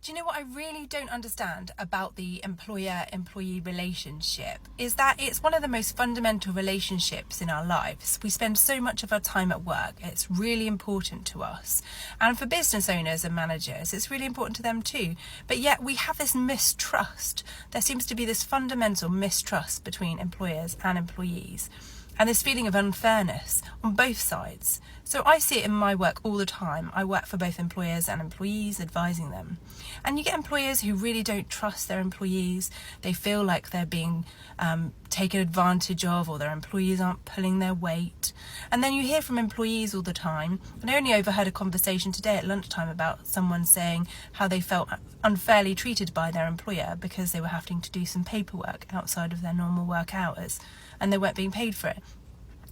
Do you know what I really don't understand about the employer-employee relationship is that it's one of the most fundamental relationships in our lives. We spend so much of our time at work. It's really important to us. And for business owners and managers, it's really important to them too. But yet we have this mistrust. There seems to be this fundamental mistrust between employers and employees. And this feeling of unfairness on both sides. So I see it in my work all the time. I work for both employers and employees, advising them. And you get employers who really don't trust their employees. They feel like they're being taken advantage of, or their employees aren't pulling their weight. And then you hear from employees all the time. And I only overheard a conversation today at lunchtime about someone saying how they felt unfairly treated by their employer because they were having to do some paperwork outside of their normal work hours and they weren't being paid for it.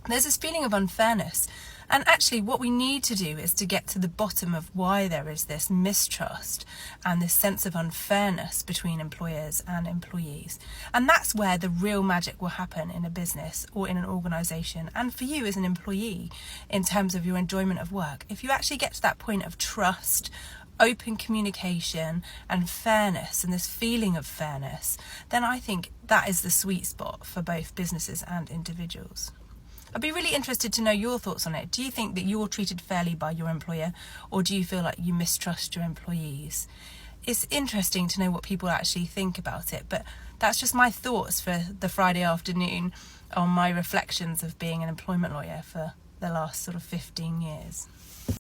There's this feeling of unfairness. And actually what we need to do is to get to the bottom of why there is this mistrust and this sense of unfairness between employers and employees. And that's where the real magic will happen in a business or in an organisation, and for you as an employee in terms of your enjoyment of work. If you actually get to that point of trust, open communication and fairness, and this feeling of fairness, then I think that is the sweet spot for both businesses and individuals. I'd be really interested to know your thoughts on it. Do you think that you're treated fairly by your employer, or do you feel like you mistrust your employees? It's interesting to know what people actually think about it, but that's just my thoughts for the Friday afternoon on my reflections of being an employment lawyer for the last sort of 15 years.